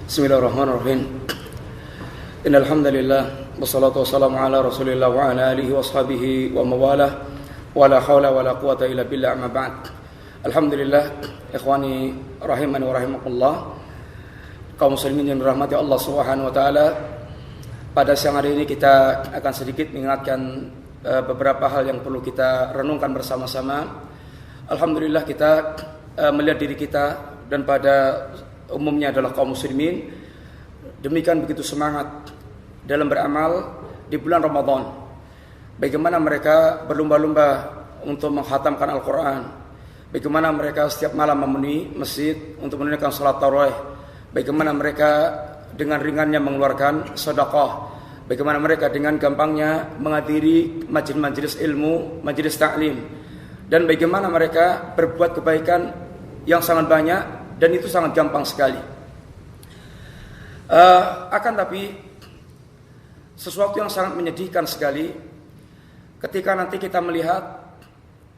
Bismillahirrahmanirrahim. Innal hamdalillah wassalatu wassalamu ala Rasulillah wa ala alihi washabihi wa mawalah wa la haula wa la quwata illa billah amma ba'd. Alhamdulillah, ikhwani rahimani wa rahimakumullah. Kaum muslimin yang dirahmati Allah Subhanahu wa taala. Pada siang hari ini kita akan sedikit mengingatkan beberapa hal yang perlu kita renungkan bersama-sama. Alhamdulillah kita melihat diri kita dan pada umumnya adalah kaum muslimin demikian begitu semangat dalam beramal di bulan Ramadan. Bagaimana mereka berlomba-lomba untuk menghatamkan Al-Quran, bagaimana mereka setiap malam memenuhi masjid untuk menunaikan salat tarawih, bagaimana mereka dengan ringannya mengeluarkan sedekah, bagaimana mereka dengan gampangnya menghadiri majelis-majelis ilmu, majelis taklim, dan bagaimana mereka berbuat kebaikan yang sangat banyak dan itu sangat gampang sekali. Akan tapi sesuatu yang sangat menyedihkan sekali ketika nanti kita melihat,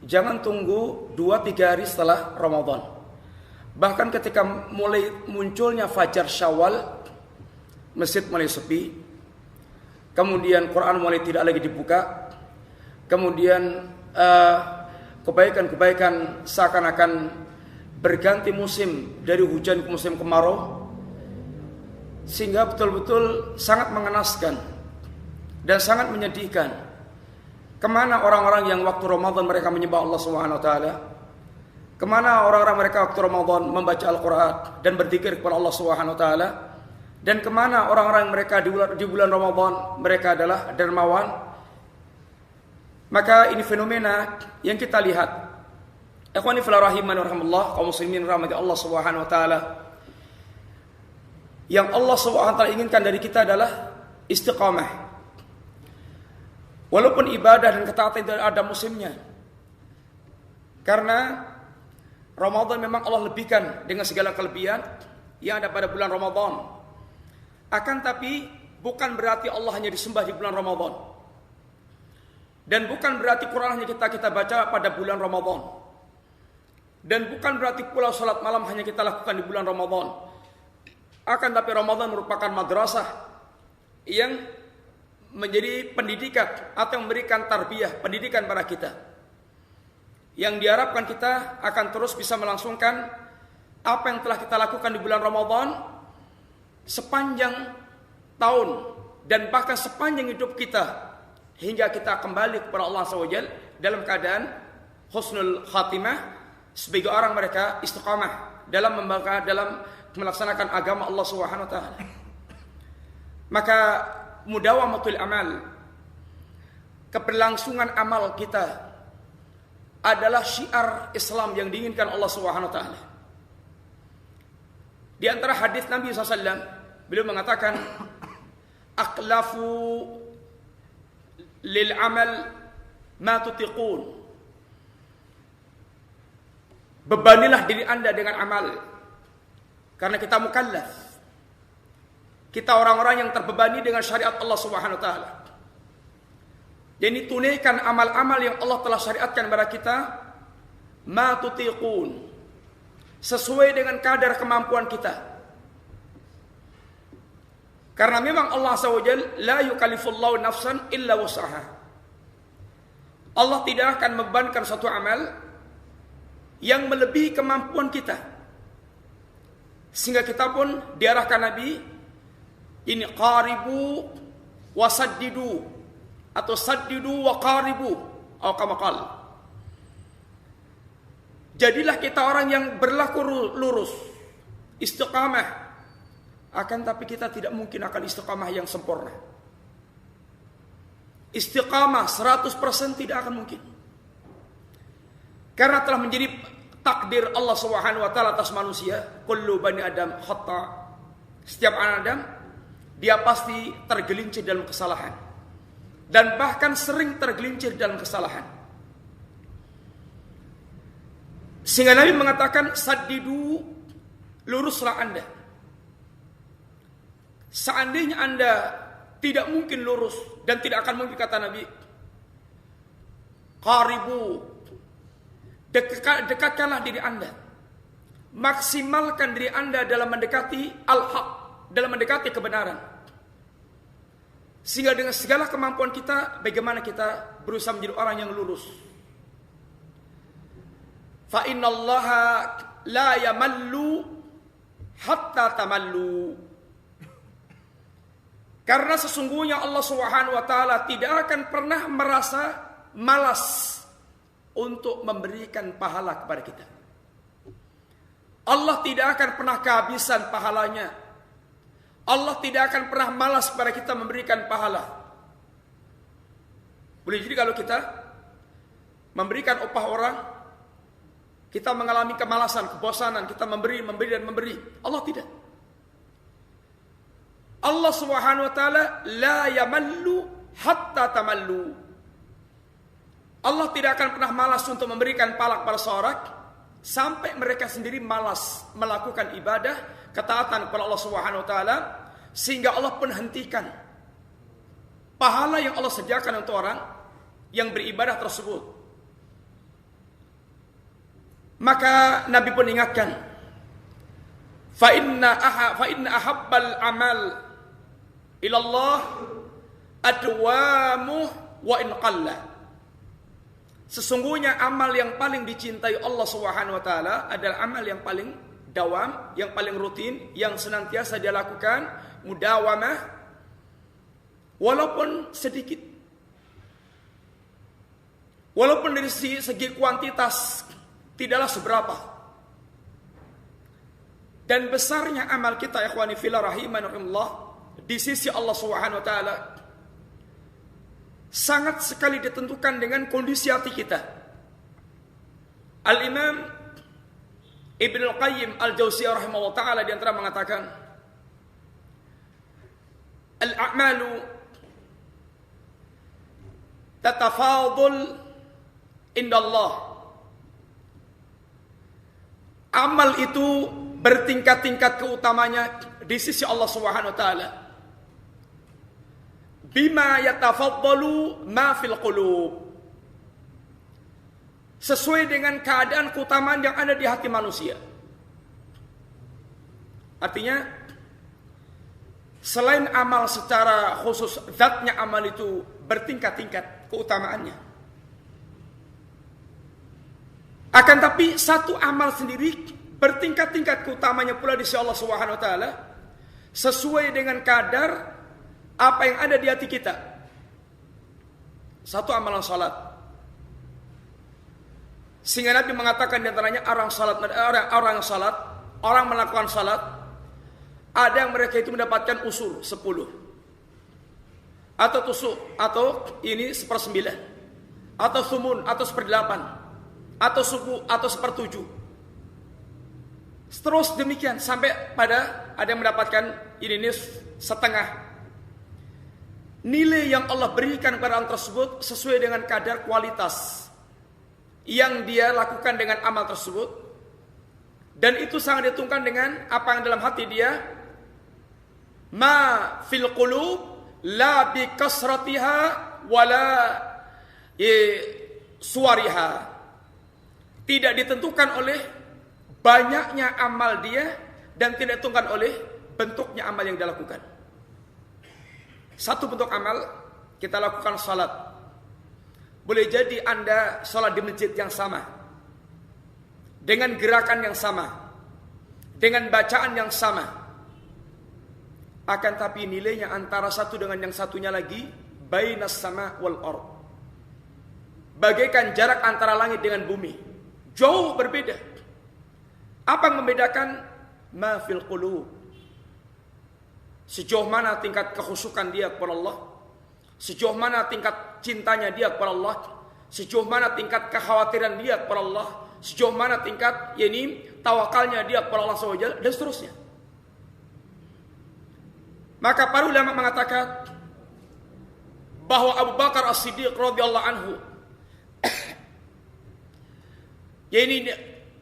jangan tunggu 2-3 hari setelah Ramadan. Bahkan ketika mulai munculnya fajar Syawal, masjid mulai sepi, kemudian Quran mulai tidak lagi dibuka, kemudian kebaikan-kebaikan seakan-akan berganti musim dari hujan ke musim kemarau, sehingga betul-betul sangat mengenaskan dan sangat menyedihkan. Kemana orang-orang yang waktu Ramadan mereka menyembah Allah Subhanahu wa taala? Kemana orang-orang mereka waktu Ramadan membaca Al-Quran dan berzikir kepada Allah Subhanahu wa taala? Dan kemana orang-orang mereka di bulan Ramadan mereka adalah dermawan? Maka ini fenomena yang kita lihat. Ikhwani fillah rahimani warahmatullah, kaum muslimin rahmati Allah Subhanahu wa taala. Yang Allah Subhanahu wa taala inginkan dari kita adalah istiqamah. Walaupun ibadah dan ketaatan tidak ada musimnya. Karena Ramadan memang Allah lebihkan dengan segala kelebihan yang ada pada bulan Ramadan. Akan tapi bukan berarti Allah hanya disembah di bulan Ramadan. Dan bukan berarti Quran hanya kita baca pada bulan Ramadan. Dan bukan berarti pula salat malam hanya kita lakukan di bulan Ramadan. Akan tapi Ramadan merupakan madrasah yang menjadi pendidikan atau memberikan tarbiyah, pendidikan pada kita. Yang diharapkan kita akan terus bisa melangsungkan apa yang telah kita lakukan di bulan Ramadan sepanjang tahun dan bahkan sepanjang hidup kita hingga kita kembali kepada Allah SWT dalam keadaan husnul khatimah, sebagai orang mereka istiqamah dalam melaksanakan agama Allah Subhanahu wa taala. Maka mudawamatul amal, keberlangsungan amal kita adalah syiar Islam yang diinginkan Allah Subhanahu wa taala. Di antara hadis Nabi SAW, beliau mengatakan, "Aqlafu lil amal ma tutiqun." Bebanilah diri Anda dengan amal. Karena kita mukallaf. Kita orang-orang yang terbebani dengan syariat Allah Subhanahu wa taala. Jadi tunaikan amal-amal yang Allah telah syariatkan kepada kita, ma tutiqun, sesuai dengan kadar kemampuan kita. Karena memang Allah SWT la yukallifullahu nafsan illa wus'aha. Allah tidak akan membebankan suatu amal yang melebihi kemampuan kita. Sehingga kita pun diarahkan Nabi ini qaribu wasaddidu atau saddidu wa qaribu atau kama qala. Jadilah kita orang yang berlaku lurus, istiqamah. Akan tapi kita tidak mungkin akan istiqamah yang sempurna. Istiqamah 100% tidak akan mungkin. Karena telah menjadi takdir Allah Subhanahu wa taala atas manusia, kullu bani Adam khata. Setiap anak Adam dia pasti tergelincir dalam kesalahan. Dan bahkan sering tergelincir dalam kesalahan. Sehingga Nabi mengatakan saddidu, luruslah Anda. Seandainya Anda tidak mungkin lurus dan tidak akan mungkin, kata Nabi, qaribu, dekatkanlah diri Anda. Maksimalkan diri Anda dalam mendekati al-haq, dalam mendekati kebenaran. Sehingga dengan segala kemampuan kita, bagaimana kita berusaha menjadi orang yang lurus. Fa innallaha la yamallu hatta tamallu. Karena sesungguhnya Allah Subhanahu wa taala tidak akan pernah merasa malas untuk memberikan pahala kepada kita. Allah tidak akan pernah kehabisan pahalanya. Allah tidak akan pernah malas kepada kita memberikan pahala. Boleh jadi kalau kita memberikan upah orang, kita mengalami kemalasan, kebosanan, kita memberi dan memberi. Allah tidak. Allah Subhanahu wa taala la yamallu hatta tamallu. Allah tidak akan pernah malas untuk memberikan pahala kepada seorang sampai mereka sendiri malas melakukan ibadah, ketaatan kepada Allah Subhanahu wa taala, sehingga Allah pun hentikan pahala yang Allah sediakan untuk orang yang beribadah tersebut. Maka Nabi pun ingatkan, fa inna ahabbal amal ilallah adwamu wa in qalla. Sesungguhnya amal yang paling dicintai Allah Subhanahu wa taala adalah amal yang paling dawam, yang paling rutin, yang senantiasa dia lakukan, mudawamah, walaupun sedikit. Walaupun dari segi kuantitas tidaklah seberapa. Dan besarnya amal kita, ikhwani fillah rahimanahumullah, di sisi Allah Subhanahu wa taala sangat sekali ditentukan dengan kondisi hati kita. Al-Imam Ibnu Qayyim Al-Jauziyah rahimahullah ta'ala di antara mengatakan, al-a'malu tatafadul indallah. Amal itu bertingkat-tingkat keutamanya di sisi Allah Subhanahu wa taala. Bima yatafaddalu ma fil qulub. Sesuai dengan keadaan keutamaan yang ada di hati manusia. Artinya, selain amal secara khusus, zatnya amal itu bertingkat-tingkat keutamaannya. Akan tapi satu amal sendiri bertingkat-tingkat keutamaannya pula di sisi Allah Subhanahu wa taala, sesuai dengan kadar apa yang ada di hati kita. Satu amalan salat, sehingga Nabi mengatakan di antaranya orang salat, orang melakukan salat, ada yang mereka itu mendapatkan usur 10, atau tusuk, atau ini 1/9, atau sumun, atau 1/8, atau suku, atau 1/7. Terus demikian sampai pada ada yang mendapatkan ini setengah. Nilai yang Allah berikan kepada orang tersebut sesuai dengan kadar kualitas yang dia lakukan dengan amal tersebut, dan itu sangat ditentukan dengan apa yang dalam hati dia. Ma fil qulub la bi kasratiha wala suwariha. Tidak ditentukan oleh banyaknya amal dia, dan tidak ditentukan oleh bentuknya amal yang dia lakukan. Satu bentuk amal, kita lakukan salat. Boleh jadi Anda salat di masjid yang sama, dengan gerakan yang sama, dengan bacaan yang sama. Akan tapi nilainya antara satu dengan yang satunya lagi, bainas sama wal ard. Bagaikan jarak antara langit dengan bumi. Jauh berbeda. Apa yang membedakan? Ma fil qulub. Sejauh mana tingkat kekhusyukan dia kepada Allah, sejauh mana tingkat cintanya dia kepada Allah, sejauh mana tingkat kekhawatiran dia kepada Allah, sejauh mana tingkat tawakalnya dia kepada Allah SWT, dan seterusnya. Maka para ulama mengatakan bahwa Abu Bakar As-Siddiq radhiyallahu anhu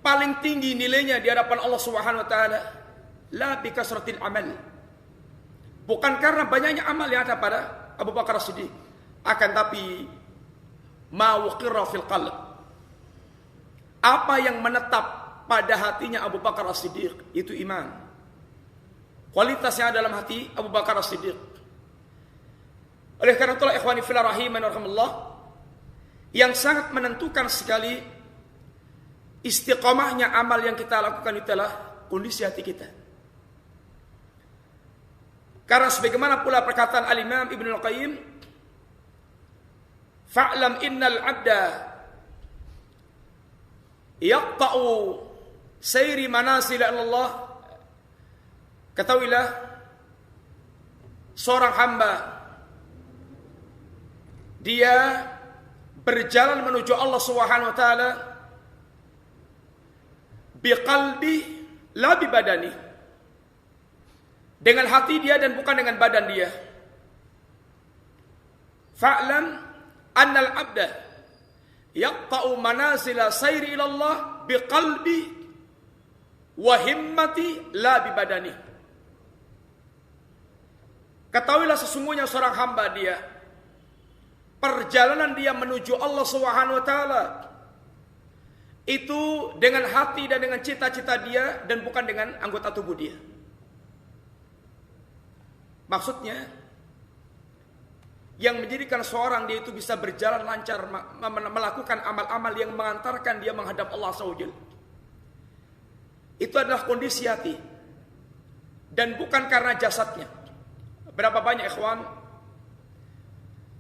paling tinggi nilainya di hadapan Allah Subhanahu wa taala, la bi kasratil amal. Bukan karena banyaknya amal yang ada pada Abu Bakar As-Siddiq, akan tapi ma waqirra fil qalb. Apa yang menetap pada hatinya Abu Bakar As-Siddiq itu iman. kualitasnya dalam hati Abu Bakar As-Siddiq. Oleh karena itulah ikhwani fillah rahimani rahimakumullah, yang sangat menentukan sekali istiqamahnya amal yang kita lakukan itulah kondisi hati kita. Karena sebagaimana pula perkataan Al-Imam Ibnu Al-Qayyim, fa'lam innal 'abda yaqta'u sayri manasil Allah. Ketahuilah, seorang hamba dia berjalan menuju Allah Subhanahu wa taala biqalbi la bibadani, dengan hati dia dan bukan dengan badan dia. Fa'lam annal 'abda yaqta'u manazila sayri ila Allah biqalbi wa himmati la bibadani. Ketahuilah sesungguhnya seorang hamba dia, perjalanan dia menuju Allah Subhanahu wa taala itu dengan hati dan dengan cita-cita dia dan bukan dengan anggota tubuh dia. Maksudnya, yang menjadikan seorang dia itu bisa berjalan lancar, melakukan amal-amal yang mengantarkan dia menghadap Allah SWT, itu adalah kondisi hati dan bukan karena jasadnya. Berapa banyak ikhwan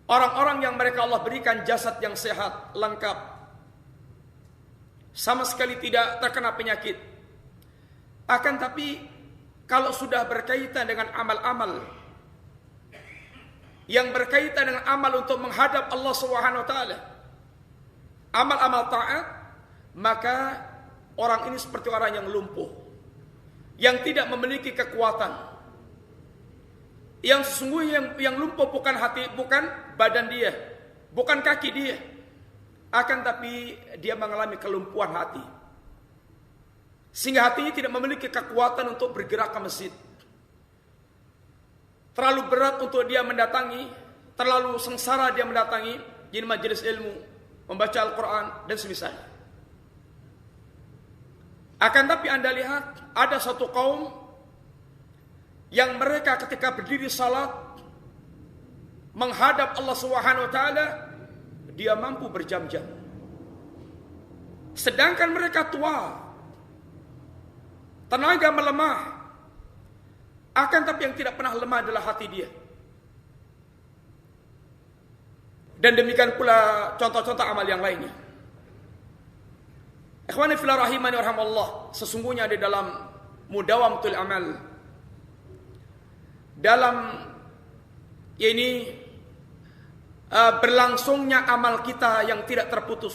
orang-orang yang mereka Allah berikan jasad yang sehat, lengkap, sama sekali tidak terkena penyakit. Akan tapi kalau sudah berkaitan dengan amal-amal yang berkaitan dengan amal untuk menghadap Allah Subhanahu wa taala, amal-amal taat, maka orang ini seperti orang yang lumpuh, yang tidak memiliki kekuatan. Yang sesungguhnya yang lumpuh bukan hati, bukan badan dia, bukan kaki dia, akan tapi dia mengalami kelumpuhan hati, sehingga hatinya tidak memiliki kekuatan untuk bergerak ke masjid. Terlalu berat untuk dia mendatangi, terlalu sengsara dia mendatangi di majelis ilmu, membaca Al-Quran dan semisalnya. Akan tapi Anda lihat ada satu kaum yang mereka ketika berdiri salat menghadap Allah Subhanahu wa taala, dia mampu berjam-jam. Sedangkan mereka tua, tenaga melemah. Akan tapi yang tidak pernah lemah adalah hati dia. Dan demikian pula contoh-contoh amal yang lainnya. Ikhwani fillah rahimani rahimallah, sesungguhnya di dalam mudawamatul amal, dalam berlangsungnya amal kita yang tidak terputus,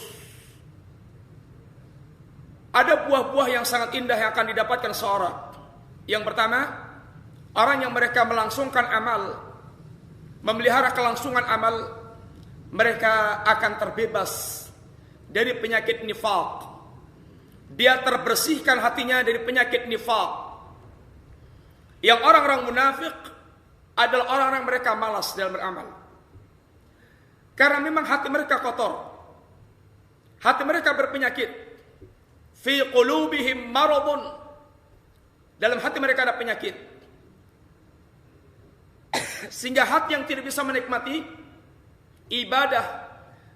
ada buah-buah yang sangat indah yang akan didapatkan seorang. Yang pertama, orang yang mereka melangsungkan amal, memelihara kelangsungan amal, mereka akan terbebas dari penyakit nifaq. Dia terbersihkan hatinya dari penyakit nifaq. Yang orang-orang munafik adalah orang-orang mereka malas dalam beramal. Karena memang hati mereka kotor. Hati mereka berpenyakit. Fi qulubihim maradun. Dalam hati mereka ada penyakit. Sehingga hati yang tidak bisa menikmati ibadah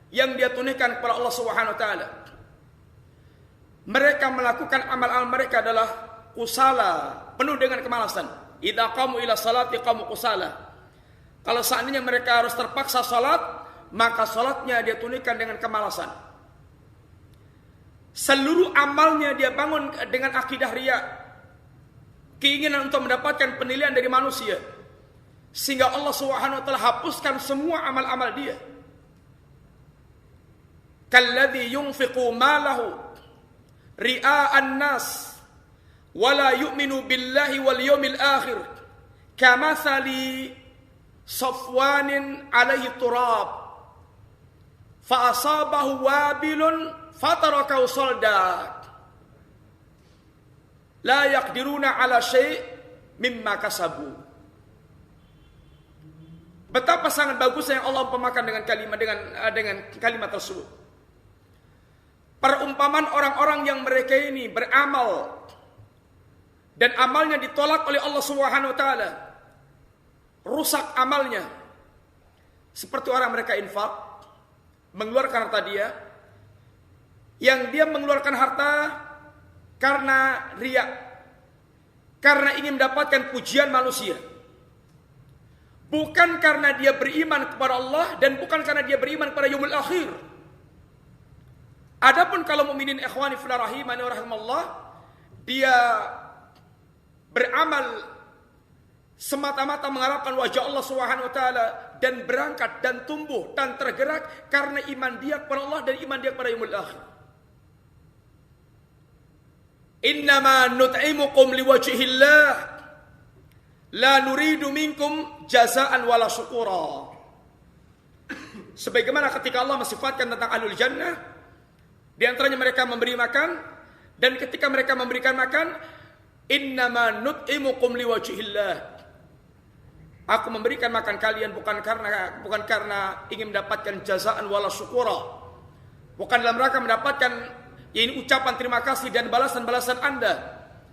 yang dia tunaikan kepada Allah Subhanahu wa taala. Mereka melakukan amal-amal mereka adalah kusala, penuh dengan kemalasan. Idza qamu ila salati qamu kusala. Kalau seandainya mereka harus terpaksa salat, maka salatnya dia tunaikan dengan kemalasan. Seluruh amalnya dia bangun dengan akidah riya, keinginan untuk mendapatkan penilaian dari manusia, sehingga Allah Subhanahu wa taala hapuskan semua amal-amal dia. Kalladzi yunfiqu malahu ria'an nas wala yu'minu billahi wal yawmil akhir kamathali safwanin alaihi turab fa asabahu wabilun fatarakahu salda la yaqdiruna ala syai' mimma kasabu. Betapa sangat bagusnya yang Allah umpamakan dengan kalimat tersebut. Perumpamaan orang-orang yang mereka ini beramal dan amalnya ditolak oleh Allah Subhanahu wa taala, rusak amalnya. Seperti orang mereka infak, mengeluarkan harta dia, yang dia mengeluarkan harta karena riya, karena ingin mendapatkan pujian manusia, bukan karena dia beriman kepada Allah dan bukan karena dia beriman kepada yaumul akhir. Adapun kalau mukminin ikhwani fillah rahimani wa rahimallah, dia beramal semata-mata mengharapkan wajah Allah Subhanahu wa taala dan berangkat dan tumbuh dan tergerak karena iman dia kepada Allah dan iman dia kepada yaumul akhir. Innama nut'imukum liwajhillah la nuridu minkum jazaan wala syukura. Sebagaimana ketika Allah mensifatkan tentang ahlul jannah, di antaranya mereka memberi makan, dan ketika mereka memberikan makan, innama nut'imukum liwajhillah. Aku memberikan makan kalian bukan karena ingin mendapatkan jazaan wala syukura, bukan dalam rangka mendapatkan ini ucapan terima kasih dan balasan-balasan Anda,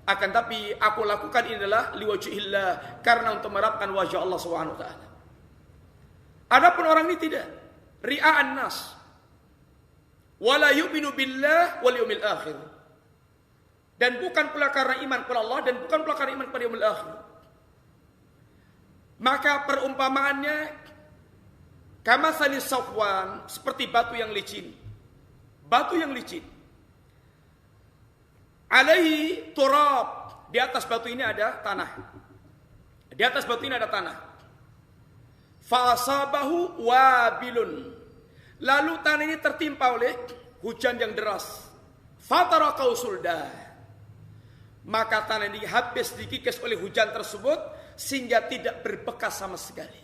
akan tapi aku lakukan ini adalah liwajhillah, karena untuk mengharapkan wajah Allah Subhanahu wa taala. Adapun orang ini tidak, ria'an nas, wala yu'minu billah wal yaumil akhir, dan bukan pula karena iman kepada Allah dan bukan pula karena iman kepada yaumil akhir. Maka perumpamaannya kamathali safwan, seperti batu yang licin. Batu yang licin, alaihi turab, di atas batu ini ada tanah. Di atas batu ini ada tanah. Fa asabahu wabilun, lalu tanah ini tertimpa oleh hujan yang deras. Fatarakau suldah, maka tanah ini habis dikikis oleh hujan tersebut sehingga tidak berbekas sama sekali.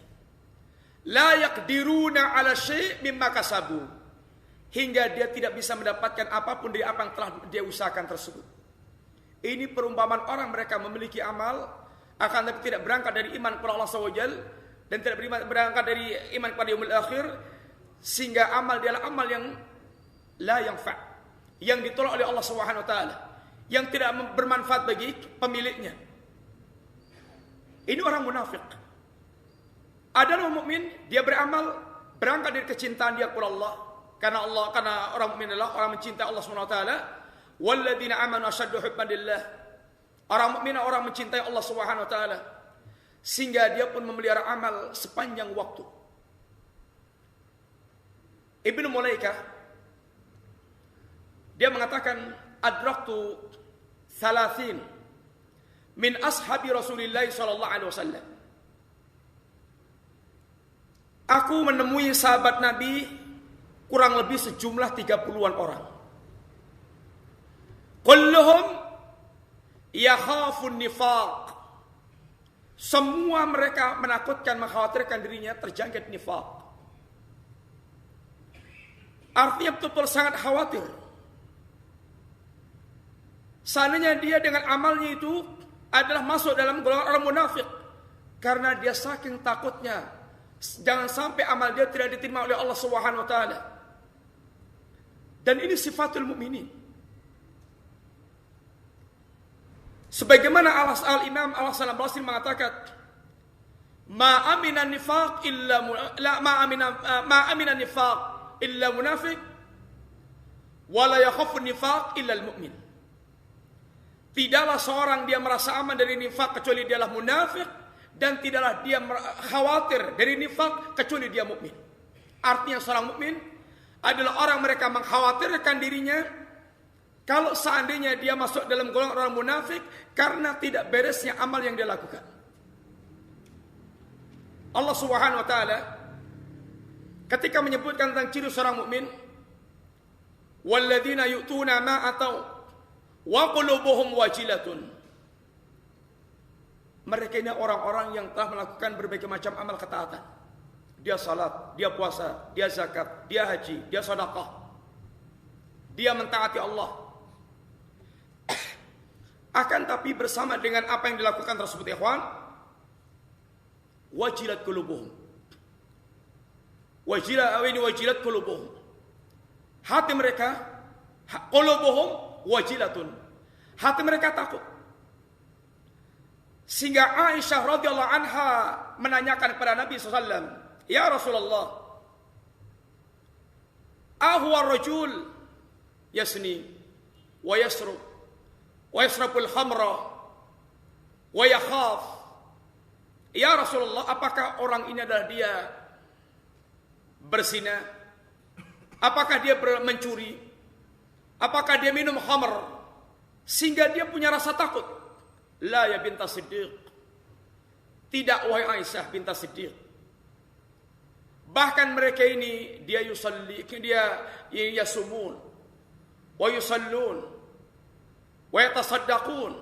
La yaqdiruna ala syai' mimma kasabu, hingga dia tidak bisa mendapatkan apapun dari apa yang telah dia usahakan tersebut. Ini perumpamaan orang mereka memiliki amal, akan tapi tidak berangkat dari iman kepada Allah SWT dan tidak berangkat dari iman kepada yaumul akhir, sehingga amal dia adalah amal yang la yanfa', yang ditolak oleh Allah Subhanahu wa taala, yang tidak bermanfaat bagi pemiliknya. Ini orang munafik. Ada orang mukmin, dia beramal berangkat dari kecintaan dia kepada Allah, karena orang mukmin adalah orang mencintai Allah Subhanahu wa taala. Walladzina amanu asyaddu hubban lillah. Orang mukmin orang mencintai Allah Subhanahu wa taala, sehingga dia pun memelihara amal sepanjang waktu. Ibnu Mulaikah dia mengatakan, adraktu 30 min ashabi Rasulillah sallallahu alaihi wasallam. Aku menemui sahabat Nabi kurang lebih sejumlah 30-an orang. Kulluhum yakhafun nifaq. Semua mereka menakutkan, mengkhawatirkan dirinya terjangkit nifaq. Artinya betul-betul sangat khawatir. Seandainya dia dengan amalnya itu adalah masuk dalam golongan orang munafik, karena dia saking takutnya jangan sampai amal dia tidak diterima oleh Allah Subhanahu wa taala. Dan ini sifatul mukminin. Sebagaimana Al-Imam Al-Hasan Al-Basri mengatakan, ma amina nifaq illa munafiq wa la yakhafu nifaq illa al-mu'min. Tidaklah seorang dia merasa aman dari nifak kecuali dialah munafik, dan tidaklah dia khawatir dari nifak kecuali dia mukmin. Artinya seorang mukmin adalah orang mereka mengkhawatirkan dirinya kalau seandainya dia masuk dalam golongan orang munafik karena tidak beresnya amal yang dia lakukan. Allah Subhanahu wa taala ketika menyebutkan tentang ciri seorang mukmin, walladzina yu'tuna ma atau wa qulubuhum wajilatun. Mereka ini orang-orang yang telah melakukan berbagai macam amal ketaatan. Dia salat, dia puasa, dia zakat, dia haji, dia sedekah. Dia mentaati Allah. Akan tapi bersama dengan apa yang dilakukan tersebut, ikhwan, wajilat qulubuhum. Wajilat qulubuhum. Hati mereka, qulubuhum wajilatun. Hati mereka takut. Sehingga Aisyah radhiyallahu anha menanyakan kepada Nabi SAW, "Ya Rasulullah, ahwa rajul yasni wa yasrub wa yasrabul khamra wa yakhaf." Ya Rasulullah, apakah orang ini adalah dia berzina? Apakah dia mencuri? Apakah dia minum khamr sehingga dia punya rasa takut? La ya binta Siddiq. Tidak wahai Aisyah binta Siddiq. Bahkan mereka ini dia yusalli, dia yasumun wa yusallun wa yatasaddaqun.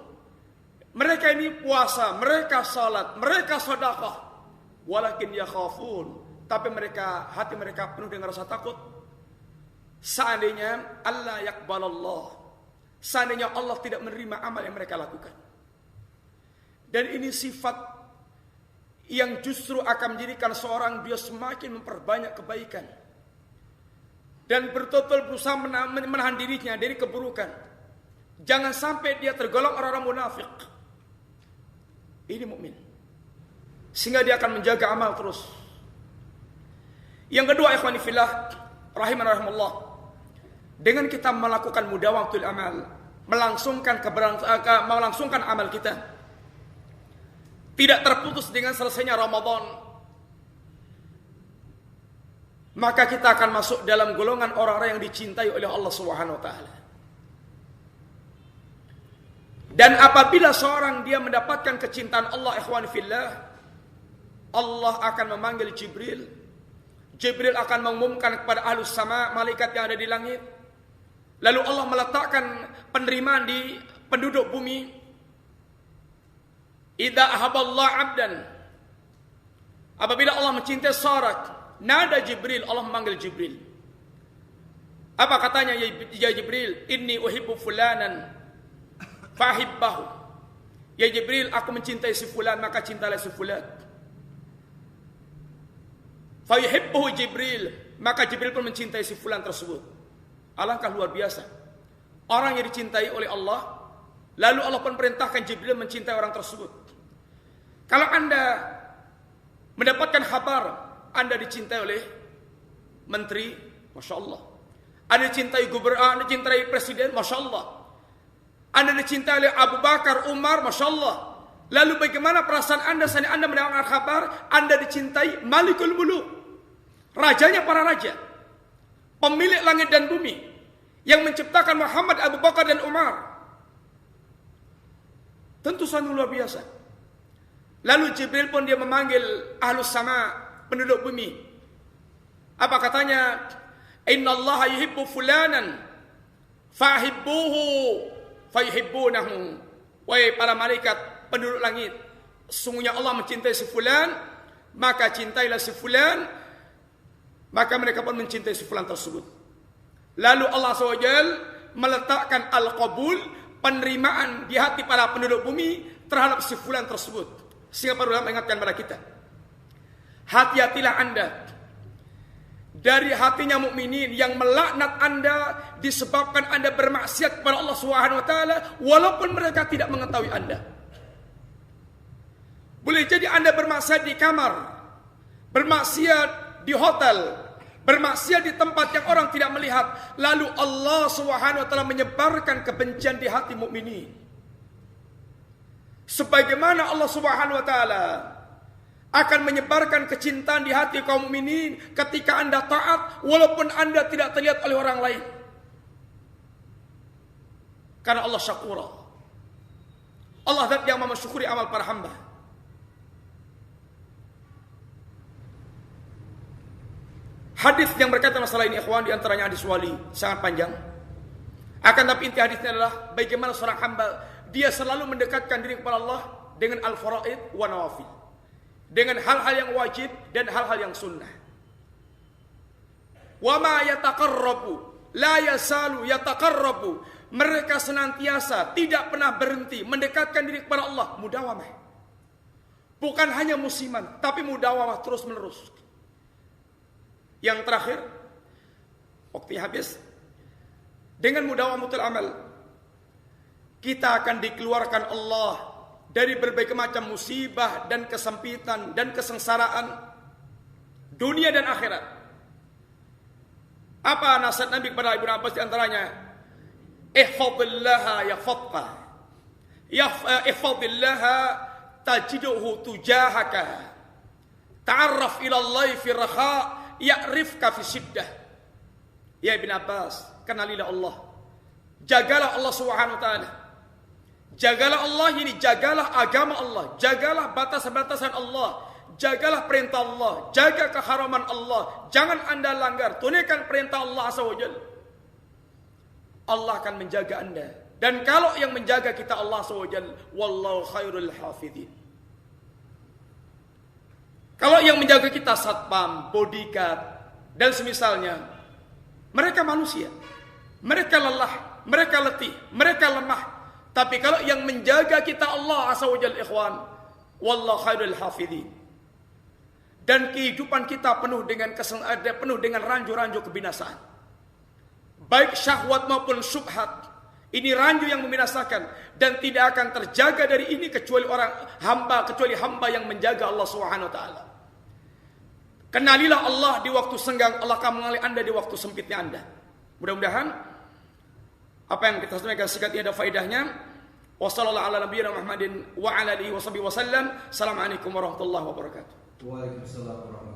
Mereka ini puasa, mereka salat, mereka sedekah. Walakin yakhafun, tapi hati mereka penuh dengan rasa takut. Seandainya Allah yaqbalallah, seandainya Allah tidak menerima amal yang mereka lakukan. Dan ini sifat yang justru akan menjadikan seorang dia semakin memperbanyak kebaikan. Dan betul-betul berusaha menahan dirinya dari keburukan. Jangan sampai dia tergolong orang-orang munafik. Ini mukmin. Sehingga dia akan menjaga amal terus. Yang kedua, ikhwani fillah, rahimahullah. Dengan kita melakukan mudawamatul amal, melangsungkan amal kita, tidak terputus dengan selesainya Ramadan, maka kita akan masuk dalam golongan orang-orang yang dicintai oleh Allah Subhanahu wa taala. Dan apabila seorang dia mendapatkan kecintaan Allah, ikhwan fillah, Allah akan memanggil Jibril. Jibril akan mengumumkan kepada ahlus sama, malaikat yang ada di langit. Lalu Allah meletakkan penerimaan di penduduk bumi. Idza ahaballahu 'abdan, apabila Allah mencintai seorang, nada Jibril, Allah memanggil Jibril. Apa katanya ya Jibril? Inni uhibbu fulanan fahibbahu. Ya Jibril, aku mencintai si fulan, maka cintailah si fulan. Fayuhibbuhu Jibril, maka Jibril pun mencintai si fulan tersebut. Alangkah luar biasa. Orang yang dicintai oleh Allah, lalu Allah pun perintahkan Jibril mencintai orang tersebut. Kalau Anda mendapatkan kabar Anda dicintai oleh menteri, Masya Allah. Anda dicintai gubernur, Anda dicintai presiden, Masya Allah. Anda dicintai oleh Abu Bakar, Umar, Masya Allah. Lalu bagaimana perasaan Anda saat Anda mendapatkan kabar Anda dicintai Malikul Muluk, rajanya para raja, pemilik langit dan bumi, yang menciptakan Muhammad, Abu Bakar dan Umar? Tentu sangat luar biasa. Lalu Jibril pun dia memanggil ahlus sama, penduduk bumi. Apa katanya? Innallaha yuhibbu fulanan fahibbuhu fayuhibbunahu. Wahai para malaikat penduduk langit, sungguhnya Allah mencintai si fulan, maka cintailah si fulan, maka mereka pun mencintai si fulan tersebut. Lalu Allah SWT meletakkan al-qabul, penerimaan di hati para penduduk bumi terhadap si fulan tersebut. Sehingga para ulama mengingatkan kepada kita, hati-hatilah Anda dari hatinya mukminin yang melaknat Anda disebabkan Anda bermaksiat kepada Allah Subhanahu wa taala walaupun mereka tidak mengetahui Anda. Boleh jadi Anda bermaksiat di kamar, bermaksiat di hotel, bermaksiat di tempat yang orang tidak melihat, lalu Allah Subhanahu wa taala menyebarkan kebencian di hati mukminin. Sebagaimana Allah Subhanahu wa taala akan menyebarkan kecintaan di hati kaum mukminin ketika Anda taat walaupun Anda tidak terlihat oleh orang lain. Karena Allah syakura. Allah zat yang mensyukuri amal para hamba. Hadis yang berkaitan masalah ini, ikhwan, di antaranya hadis wali, sangat panjang. Akan tapi inti hadisnya adalah bagaimana seorang hamba dia selalu mendekatkan diri kepada Allah dengan al-faraid wa nawafil, dengan hal-hal yang wajib dan hal-hal yang sunnah. Wa ma yataqarrabu la yasalu yataqarrabu, mereka senantiasa tidak pernah berhenti mendekatkan diri kepada Allah, mudawamah. Bukan hanya musiman, tapi mudawamah terus menerus. Yang terakhir, waktunya habis. Dengan mudawamatul amal, kita akan dikeluarkan Allah dari berbagai macam musibah dan kesempitan dan kesengsaraan dunia dan akhirat. Apa nasihat Nabi kepada Ibnu Abbas di antaranya? Ihfazillaha yahfazka. Ihfazillaha tajiduhu tujahaka. Ta'arraf ila Allah fi raha ya'rifka fi syiddah. Ya Ibnu Abbas, kenalilah Allah. Jagalah Allah Subhanahu wa taala. Jagalah Allah ini, jagalah agama Allah, jagalah batasan-batasan Allah, jagalah perintah Allah, jaga keharaman Allah. Jangan Anda langgar, tunaikan perintah Allah Azza wa Jalla. Allah akan menjaga Anda. Dan kalau yang menjaga kita Allah Azza wa Jalla, wallahu khairul hafidhin. Kalau yang menjaga kita satpam, bodyguard, dan semisalnya, mereka manusia. Mereka lelah, mereka letih, mereka lemah. Tapi kalau yang menjaga kita Allah Azza wa Jalla, ikhwan, wallahu khairul hafidhin. Dan kehidupan kita penuh dengan ranju-ranju kebinasaan. Baik syahwat maupun syubhat. Ini ranju yang membinasakan dan tidak akan terjaga dari ini kecuali hamba yang menjaga Allah Subhanahu wa taala. Kenalilah Allah di waktu senggang, Allah akan mengenali Anda di waktu sempitnya Anda. Mudah-mudahan apa yang kita sampaikan ini ada faedahnya. Wassallallahu ala nabiyina Muhammadin wa ala alihi wasallam. Assalamualaikum warahmatullahi wabarakatuh. Waalaikumsalam warahmatullahi wabarakatuh.